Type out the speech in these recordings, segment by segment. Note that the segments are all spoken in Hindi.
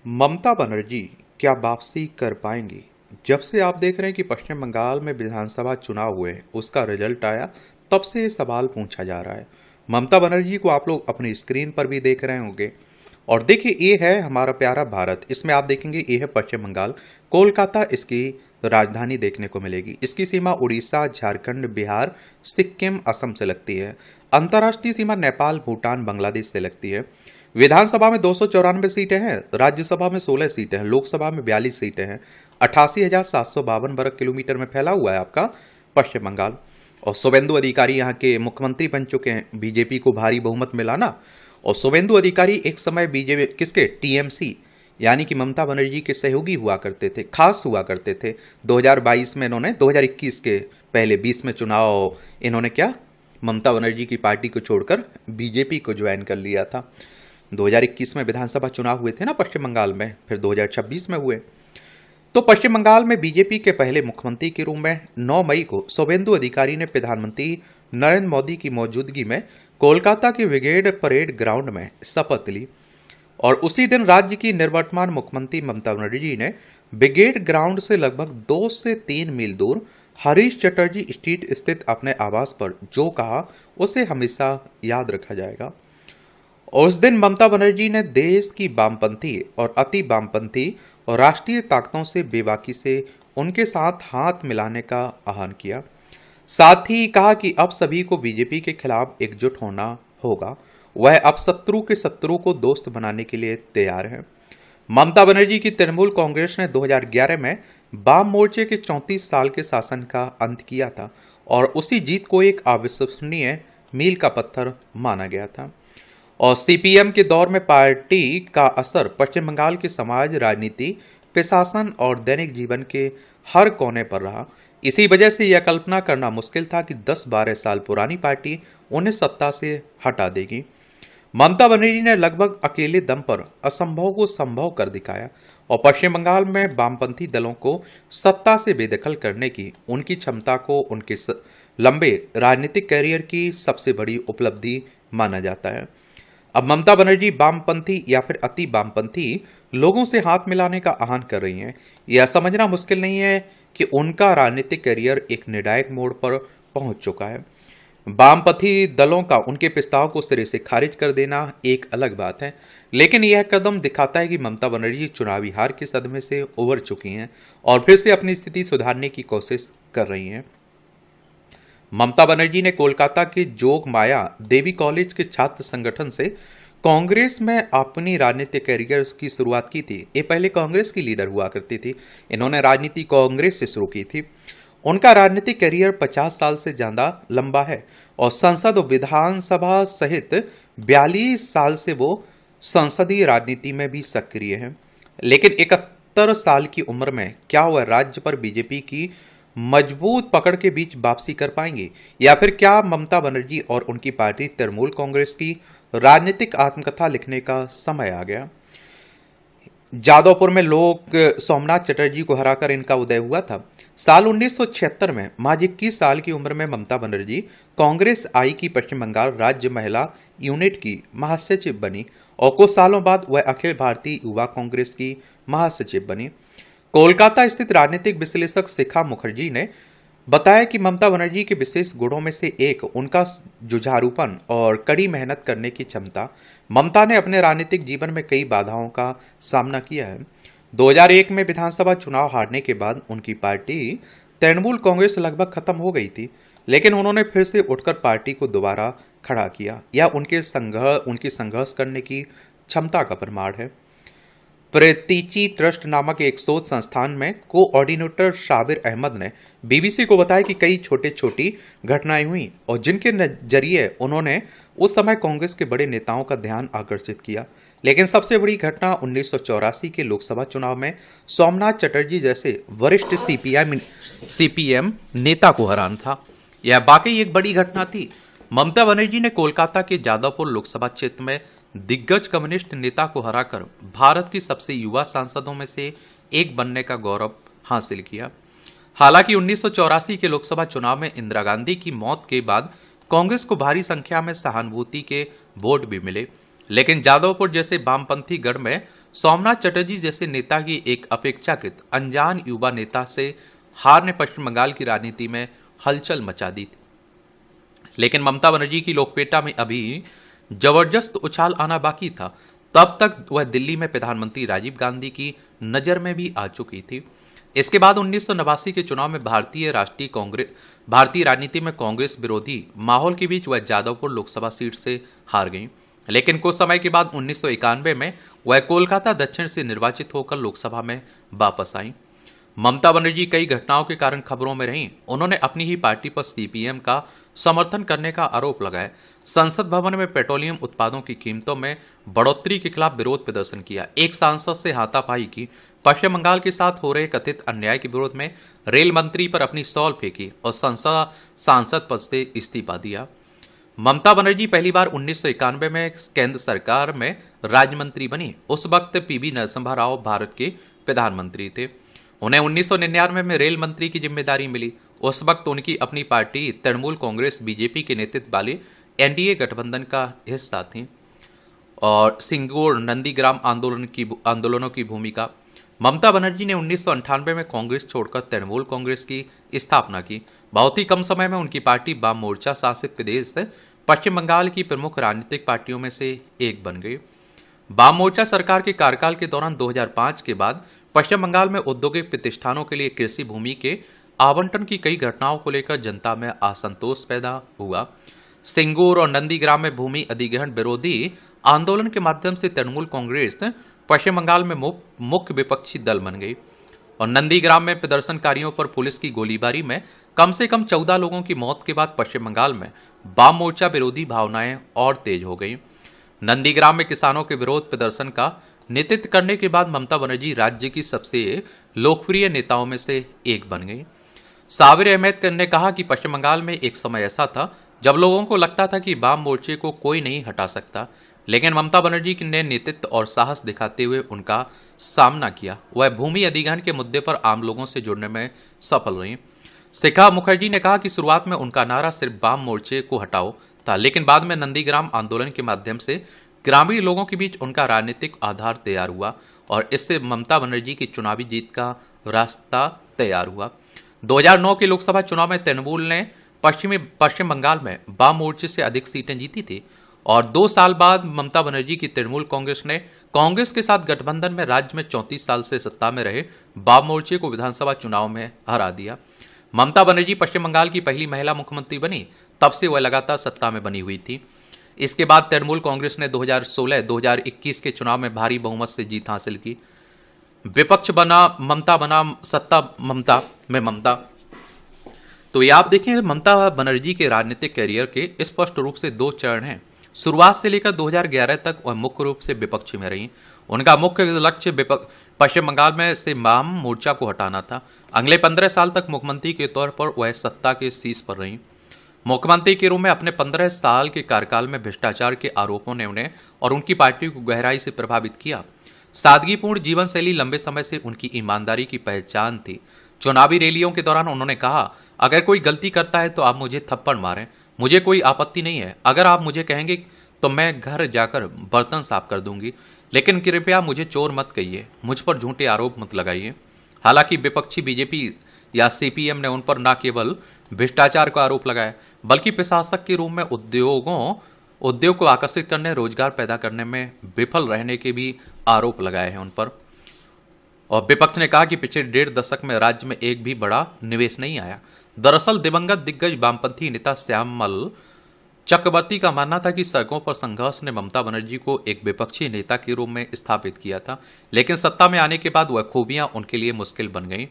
ममता बनर्जी क्या वापसी कर पाएंगी? जब से आप देख रहे हैं कि पश्चिम बंगाल में विधानसभा चुनाव हुए, उसका रिजल्ट आया, तब से ये सवाल पूछा जा रहा है। ममता बनर्जी को आप लोग अपनी स्क्रीन पर भी देख रहे होंगे। और देखिए, ये है हमारा प्यारा भारत। इसमें आप देखेंगे ये है पश्चिम बंगाल, कोलकाता इसकी राजधानी देखने को मिलेगी। इसकी सीमा उड़ीसा, झारखंड, बिहार, सिक्किम, असम से लगती है। अंतर्राष्ट्रीय सीमा नेपाल, भूटान, बांग्लादेश से लगती है। विधानसभा में 294 सीटें हैं, राज्यसभा में 16 सीटें हैं, लोकसभा में 42 सीटें हैं। 88,752 वर्ग किलोमीटर में फैला हुआ है आपका पश्चिम बंगाल। और शुभेंदु अधिकारी यहाँ के मुख्यमंत्री बन चुके हैं। बीजेपी को भारी बहुमत मिला ना। और शुभेंदु अधिकारी एक समय बीजेपी किसके, टीएमसी यानी कि ममता बनर्जी के सहयोगी हुआ करते थे, खास हुआ करते थे। 2022 में इन्होंने, 2021 के पहले 20 में चुनाव इन्होंने क्या, ममता बनर्जी की पार्टी को छोड़कर बीजेपी को ज्वाइन कर लिया था। 2021 में विधानसभा चुनाव हुए थे ना पश्चिम बंगाल में, फिर 2026 में हुए। तो पश्चिम बंगाल में बीजेपी के पहले मुख्यमंत्री के रूप में 9 मई को शुभेंदु अधिकारी ने प्रधानमंत्री नरेंद्र मोदी की मौजूदगी में कोलकाता के ब्रिगेड परेड ग्राउंड में शपथ ली। और उसी दिन राज्य की निवर्तमान मुख्यमंत्री ममता बनर्जी ने ब्रिगेड ग्राउंड से लगभग 2 से 3 मील दूर हरीश चटर्जी स्ट्रीट स्थित अपने आवास पर जो कहा, उसे हमेशा याद रखा जाएगा। और उस दिन ममता बनर्जी ने देश की वामपंथी और अति वामपंथी और राष्ट्रीय ताकतों से बेबाकी से उनके साथ हाथ मिलाने का आह्वान किया। साथ ही कहा कि अब सभी को बीजेपी के खिलाफ एकजुट होना होगा। वह अब शत्रु के शत्रु को दोस्त बनाने के लिए तैयार है। ममता बनर्जी की तृणमूल कांग्रेस ने 2011 में वाम मोर्चे के 34 साल के शासन का अंत किया था और उसी जीत को एक अविश्वसनीय मील का पत्थर माना गया था। और सीपीएम के दौर में पार्टी का असर पश्चिम बंगाल के समाज, राजनीति, प्रशासन और दैनिक जीवन के हर कोने पर रहा। इसी वजह से यह कल्पना करना मुश्किल था कि 10-12 साल पुरानी पार्टी उन्हें सत्ता से हटा देगी। ममता बनर्जी ने लगभग अकेले दम पर असंभव को संभव कर दिखाया और पश्चिम बंगाल में वामपंथी दलों को सत्ता से बेदखल करने की उनकी क्षमता को उनके लंबे राजनीतिक करियर की सबसे बड़ी उपलब्धि माना जाता है। अब ममता बनर्जी वामपंथी या फिर अति वामपंथी लोगों से हाथ मिलाने का आह्वान कर रही हैं। यह समझना मुश्किल नहीं है कि उनका राजनीतिक करियर एक निर्णायक मोड़ पर पहुंच चुका है। वामपंथी दलों का उनके प्रस्ताव को सिरे से खारिज कर देना एक अलग बात है, लेकिन यह कदम दिखाता है कि ममता बनर्जी चुनावी हार के सदमे से उबर चुकी हैं और फिर से अपनी स्थिति सुधारने की कोशिश कर रही हैं। ममता बनर्जी ने कोलकाता के जोग माया देवी कॉलेज के छात्र संगठन से कांग्रेस में अपनी राजनीतिक करियर की शुरुआत की थी। ये पहले कांग्रेस की लीडर हुआ करती थी। इन्होंने राजनीति कांग्रेस से शुरू की थी। उनका राजनीतिक करियर 50 साल से ज्यादा लंबा है और संसद और विधानसभा सहित 42 साल से वो संसदीय राजनीति में भी सक्रिय है। लेकिन 71 साल की उम्र में क्या वह राज्य पर बीजेपी की मजबूत पकड़ के बीच वापसी कर पाएंगे, या फिर क्या ममता बनर्जी और उनकी पार्टी तृणमूल कांग्रेस की राजनीतिक आत्मकथा लिखने का समय आ गया? जादवपुर में लोग सोमनाथ चटर्जी को हराकर इनका उदय हुआ था। साल 1976 में महज 21 साल की उम्र में ममता बनर्जी कांग्रेस आई की पश्चिम बंगाल राज्य महिला यूनिट की महासचिव बनी और कुछ सालों बाद वह अखिल भारतीय युवा कांग्रेस की महासचिव बनी। कोलकाता स्थित राजनीतिक विश्लेषक शिखा मुखर्जी ने बताया कि ममता बनर्जी के विशेष गुणों में से एक उनका जुझारूपन और कड़ी मेहनत करने की क्षमता। ममता ने अपने राजनीतिक जीवन में कई बाधाओं का सामना किया है। 2001 में विधानसभा चुनाव हारने के बाद उनकी पार्टी तृणमूल कांग्रेस लगभग खत्म हो गई थी, लेकिन उन्होंने फिर से उठकर पार्टी को दोबारा खड़ा किया। यह उनकी संघर्ष करने की क्षमता का प्रमाण है। प्रेतीची ट्रस्ट नामक एक शोध संस्थान में कोऑर्डिनेटर शाबिर अहमद ने बीबीसी को बताया कि कई छोटी घटनाएं हुई और जिनके जरिए उन्होंने उस समय कांग्रेस के बड़े नेताओं का ध्यान आकर्षित किया। लेकिन सबसे बड़ी घटना 1984 के लोकसभा चुनाव में सोमनाथ चटर्जी जैसे वरिष्ठ सीपीएम नेता को हराना था। यह वाकई एक बड़ी घटना थी। ममता बनर्जी ने कोलकाता के जादवपुर लोकसभा क्षेत्र में दिग्गज कम्युनिस्ट नेता को हराकर भारत की सबसे युवा सांसदों में से एक बनने का गौरव हासिल किया। हालांकि 1984 के लोकसभा चुनाव में इंदिरा गांधी की मौत के बाद कांग्रेस को भारी संख्या में सहानुभूति के वोट भी मिले, लेकिन जादवपुर जैसे वामपंथी गढ़ में सोमनाथ चटर्जी जैसे नेता की एक अपेक्षाकृत अनजान युवा नेता से हार ने पश्चिम बंगाल की राजनीति में हलचल मचा दी थी। लेकिन ममता बनर्जी की लोकप्रियता में अभी जबरदस्त उछाल आना बाकी था। तब तक वह दिल्ली में प्रधानमंत्री राजीव गांधी की नजर में भी आ चुकी थी। इसके बाद 1989 के चुनाव में भारतीय राजनीति में कांग्रेस विरोधी माहौल के बीच वह जादवपुर लोकसभा सीट से हार गई। लेकिन कुछ समय के बाद 1991 में वह कोलकाता दक्षिण से निर्वाचित होकर लोकसभा में वापस आई। ममता बनर्जी कई घटनाओं के कारण खबरों में रहीं। उन्होंने अपनी ही पार्टी पर सीपीएम का समर्थन करने का आरोप लगाया, संसद भवन में पेट्रोलियम उत्पादों की कीमतों में बढ़ोतरी के खिलाफ विरोध प्रदर्शन किया, एक सांसद से हाथापाई की, पश्चिम बंगाल के साथ हो रहे कथित अन्याय के विरोध में रेल मंत्री पर अपनी सॉल फेंकी और सांसद पद से इस्तीफा दिया। ममता बनर्जी पहली बार 1991 में केंद्र सरकार में राज्य मंत्री बनी। उस वक्त पीवी नरसिम्हा राव भारत के प्रधानमंत्री थे। उन्हें 1999 में रेल मंत्री की जिम्मेदारी मिली। उस वक्त उनकी अपनी पार्टी तृणमूल कांग्रेस बीजेपी के नेतृत्व वाले एनडीए गठबंधन का हिस्सा थी और सिंगूर नंदीग्राम आंदोलनों की भूमिका। ममता बनर्जी ने 1998 में कांग्रेस छोड़कर तृणमूल कांग्रेस की स्थापना की। बहुत ही कम समय में उनकी पार्टी वाम मोर्चा शासित प्रदेश पश्चिम बंगाल की प्रमुख राजनीतिक पार्टियों में से एक बन गई। वाम मोर्चा सरकार के कार्यकाल के दौरान 2005 के बाद पश्चिम बंगाल में औद्योगिक प्रतिष्ठानों के लिए कृषि भूमि के आवंटन की कई घटनाओं को लेकर जनता में असंतोष पैदा हुआ। सिंगूर और नंदीग्राम में भूमि अधिग्रहण विरोधी आंदोलन के माध्यम से तृणमूल कांग्रेस पश्चिम बंगाल में मुख्य विपक्षी दल बन गई और नंदीग्राम में प्रदर्शनकारियों पर पुलिस की गोलीबारी में कम से कम 14 लोगों की मौत के बाद पश्चिम बंगाल में वाम मोर्चा विरोधी भावनाएं और तेज हो गई। नंदीग्राम में किसानों के विरोध प्रदर्शन का नेतृत्व करने के बाद ममता बनर्जी राज्य की सबसे लोकप्रिय नेताओं में से एक बन गई। साबिर अहमद ने कहा कि पश्चिम बंगाल में एक समय ऐसा था जब लोगों को लगता था कि वाम मोर्चे को कोई नहीं हटा सकता, लेकिन ममता बनर्जी ने नेतृत्व और साहस दिखाते हुए उनका सामना किया। वह भूमि अधिग्रहण के मुद्दे पर आम लोगों से जुड़ने में सफल रही। शिखा मुखर्जी ने कहा कि शुरुआत में उनका नारा सिर्फ वाम मोर्चे को हटाओ था, लेकिन बाद में नंदीग्राम आंदोलन के माध्यम से ग्रामीण लोगों के बीच उनका राजनीतिक आधार तैयार हुआ और इससे ममता बनर्जी की चुनावी जीत का रास्ता तैयार हुआ। 2009 के लोकसभा चुनाव में तृणमूल ने पश्चिम बंगाल में वाम मोर्चे से अधिक सीटें जीती थी और 2 साल बाद ममता बनर्जी की तृणमूल कांग्रेस ने कांग्रेस के साथ गठबंधन में राज्य में 34 साल से सत्ता में रहे वाम मोर्चे को विधानसभा चुनाव में हरा दिया। ममता बनर्जी पश्चिम बंगाल की पहली महिला मुख्यमंत्री बनी, तब से वह लगातार सत्ता में बनी हुई थी। इसके बाद तृणमूल कांग्रेस ने 2016-2021 के चुनाव में भारी बहुमत से जीत हासिल की। विपक्ष बना सत्ता ममता। तो ये आप देखें, ममता बनर्जी के राजनीतिक करियर के स्पष्ट रूप से 2 चरण हैं। शुरुआत से लेकर 2011 तक वह मुख्य रूप से विपक्ष में रही। उनका मुख्य लक्ष्य पश्चिम बंगाल में से वाम मोर्चा को हटाना था। अगले 15 साल तक मुख्यमंत्री के तौर पर वह सत्ता के शीर्ष पर रही। मुख्यमंत्री के रूप में अपने 15 साल के कार्यकाल में भ्रष्टाचार के आरोपों ने उन्हें और उनकी पार्टी को गहराई से प्रभावित किया। सादगीपूर्ण जीवन शैली लंबे समय से उनकी ईमानदारी की पहचान थी। चुनावी रैलियों के दौरान उन्होंने कहा, अगर कोई गलती करता है तो आप मुझे थप्पड़ मारें, मुझे कोई आपत्ति नहीं है। अगर आप मुझे कहेंगे तो मैं घर जाकर बर्तन साफ कर दूंगी, लेकिन कृपया मुझे चोर मत कहिए, मुझ पर झूठे आरोप मत लगाइए। हालांकि विपक्षी बीजेपी या सीपीएम ने उन पर न केवल भ्रष्टाचार का आरोप लगाया, बल्कि प्रशासक के रूप में उद्योग को आकर्षित करने, रोजगार पैदा करने में विफल रहने के भी आरोप लगाए हैं उन पर। और विपक्ष ने कहा कि पिछले 1.5 दशक में राज्य में एक भी बड़ा निवेश नहीं आया। दरअसल दिवंगत दिग्गज वामपंथी नेता श्यामल चक्रवर्ती का मानना था कि सड़कों पर संघर्ष ने ममता बनर्जी को एक विपक्षी नेता के रूप में स्थापित किया था, लेकिन सत्ता में आने के बाद वह खूबियां उनके लिए मुश्किल बन गईं।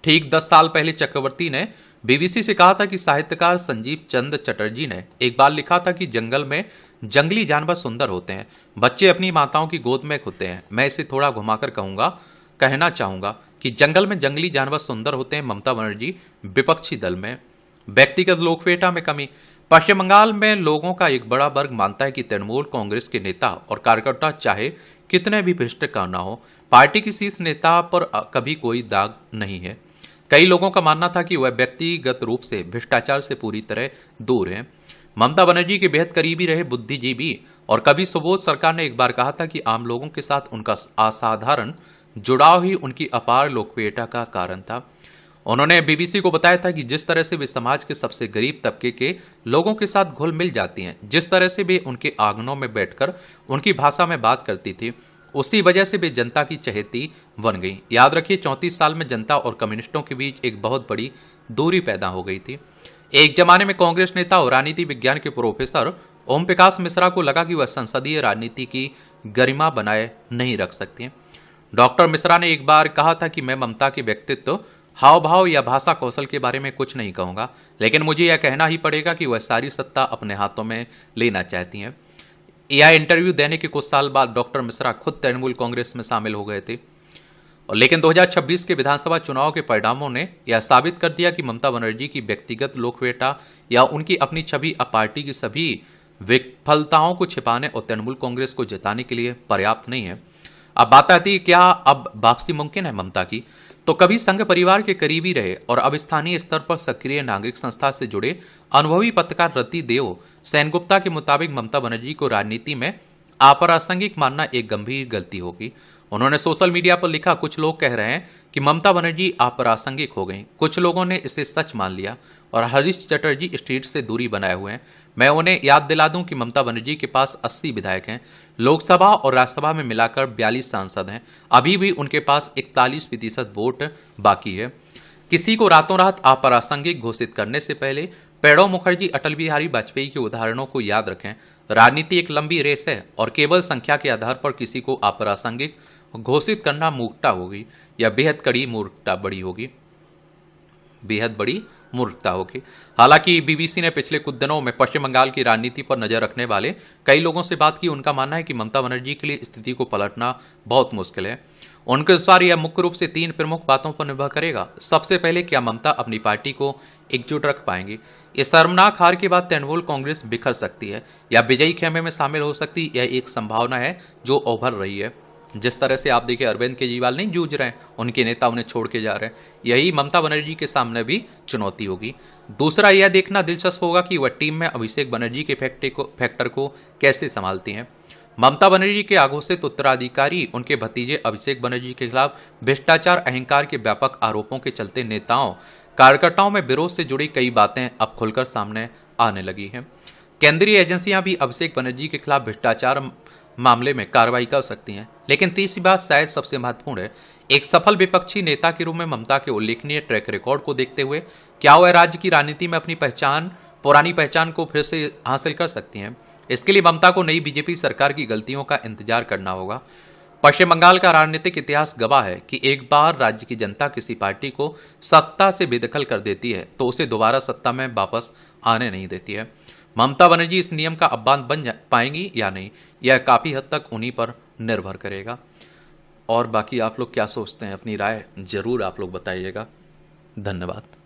ठीक 10 साल पहले चक्रवर्ती ने बीबीसी से कहा था कि साहित्यकार संजीव चंद चटर्जी ने एक बार लिखा था कि जंगल में जंगली जानवर सुंदर होते हैं, बच्चे अपनी माताओं की गोद में होते हैं। मैं इसे थोड़ा घुमाकर कहना चाहूंगा कि जंगल में जंगली जानवर सुंदर होते हैं। ममता बनर्जी विपक्षी दल में व्यक्तिगत लोकप्रियता में कमी। पश्चिम बंगाल में लोगों का एक बड़ा वर्ग मानता है कि तृणमूल कांग्रेस के नेता और कार्यकर्ता चाहे कितने भी भ्रष्ट करना हो, पार्टी की शीर्ष नेता पर कभी कोई दाग नहीं है। कई लोगों का मानना था कि वह व्यक्तिगत रूप से भ्रष्टाचार से पूरी तरह दूर है। ममता बनर्जी के बेहद करीबी रहे बुद्धिजीवी और कभी सुबोध सरकार ने एक बार कहा था कि आम लोगों के साथ उनका असाधारण जुड़ाव ही उनकी अपार लोकप्रियता का कारण था। उन्होंने बीबीसी को बताया था कि जिस तरह से वे समाज के सबसे गरीब तबके के लोगों के साथ घुल मिल जाती हैं, जिस तरह से वे उनके आंगनों में बैठकर उनकी भाषा में बात करती थी, उसी वजह से वे जनता की चहेती बन गई। याद रखिए, 34 साल में जनता और कम्युनिस्टों के बीच एक बहुत बड़ी दूरी पैदा हो गई थी। एक जमाने में कांग्रेस नेता और राजनीति विज्ञान के प्रोफेसर ओम प्रकाश मिश्रा को लगा कि वह संसदीय राजनीति की गरिमा बनाए नहीं रख सकते। डॉक्टर मिश्रा ने एक बार कहा था कि मैं ममता के व्यक्तित्व, हाव भाव या भाषा कौशल के बारे में कुछ नहीं कहूंगा, लेकिन मुझे यह कहना ही पड़ेगा कि वह सारी सत्ता अपने हाथों में लेना चाहती हैं। यह इंटरव्यू देने के कुछ साल बाद डॉक्टर मिश्रा खुद तृणमूल कांग्रेस में शामिल हो गए थे। और लेकिन 2026 के विधानसभा चुनाव के परिणामों ने यह साबित कर दिया कि ममता बनर्जी की व्यक्तिगत लोकप्रियता या उनकी अपनी छवि अब पार्टी की सभी विफलताओं को छिपाने और तृणमूल कांग्रेस को जिताने के लिए पर्याप्त नहीं है। अब बात आती है, क्या अब वापसी मुमकिन है ममता की? तो कभी संघ परिवार के करीबी रहे और अब स्थानीय स्तर पर सक्रिय नागरिक संस्था से जुड़े अनुभवी पत्रकार रति देव सेनगुप्ता के मुताबिक ममता बनर्जी को राजनीति में अप्रासंगिक मानना एक गंभीर गलती होगी। उन्होंने सोशल मीडिया पर लिखा, कुछ लोग कह रहे हैं कि ममता बनर्जी अप्रासंगिक हो गई, कुछ लोगों ने इसे सच मान लिया और हरीश चटर्जी स्ट्रीट से दूरी बनाए हुए हैं। मैं उन्हें याद दिला दूं कि ममता बनर्जी के पास 80 विधायक हैं, लोकसभा और राज्यसभा में मिलाकर 42 सांसद हैं, अभी भी उनके पास 41% वोट बाकी है। किसी को रातों रात अप्रासंगिक घोषित करने से पहले प्रणब मुखर्जी, अटल बिहारी वाजपेयी के उदाहरणों को याद रखें। राजनीति एक लंबी रेस है और केवल संख्या के आधार पर किसी को अप्रासंगिक घोषित करना मूर्खता होगी या बेहद बड़ी मूर्खता होगी। हालांकि बीबीसी ने पिछले कुछ दिनों में पश्चिम बंगाल की राजनीति पर नजर रखने वाले कई लोगों से बात की। उनका मानना है कि ममता बनर्जी के लिए स्थिति को पलटना बहुत मुश्किल है। उनके अनुसार यह मुख्य रूप से 3 प्रमुख बातों पर निर्भर करेगा। सबसे पहले, क्या ममता अपनी पार्टी को एकजुट रख पाएंगी? इस शर्मनाक हार के बाद तृणमूल कांग्रेस बिखर सकती है या विजयी खेमे में शामिल हो सकती, यह एक संभावना है जो उभर रही है। जिस तरह से आप देखिए, अरविंद केजरीवाल नहीं जूझ रहे हैं, उनके नेता उन्हें छोड़ के जा रहे हैं, यही ममता बनर्जी के सामने भी चुनौती होगी। दूसरा, यह देखना दिलचस्प होगा कि वह टीम में अभिषेक बनर्जी के फैक्टर को कैसे संभालती हैं। ममता बनर्जी के अघोषित उत्तराधिकारी उनके भतीजे अभिषेक बनर्जी के खिलाफ भ्रष्टाचार, अहंकार के व्यापक आरोपों के चलते नेताओं कार्यकर्ताओं में विरोध से जुड़ी कई बातें अब खुलकर सामने आने लगी हैं। केंद्रीय एजेंसियां भी अभिषेक बनर्जी के खिलाफ भ्रष्टाचार मामले में कार्रवाई कर सकती हैं। लेकिन तीसरी बात शायद सबसे महत्वपूर्ण है, एक सफल विपक्षी नेता के रूप में ममता के उल्लेखनीय ट्रैक रिकॉर्ड को देखते हुए क्या वह राज्य की राजनीति में अपनी पुरानी पहचान को फिर से हासिल कर सकती हैं? इसके लिए ममता को नई बीजेपी सरकार की गलतियों का इंतजार करना होगा। पश्चिम बंगाल का राजनीतिक इतिहास गवाह है कि एक बार राज्य की जनता किसी पार्टी को सत्ता से बेदखल कर देती है तो उसे दोबारा सत्ता में वापस आने नहीं देती है। ममता बनर्जी इस नियम का अवबान बन पाएंगी या नहीं, यह काफी हद तक उन्हीं पर निर्भर करेगा। और बाकी आप लोग क्या सोचते हैं, अपनी राय जरूर आप लोग बताइएगा। धन्यवाद।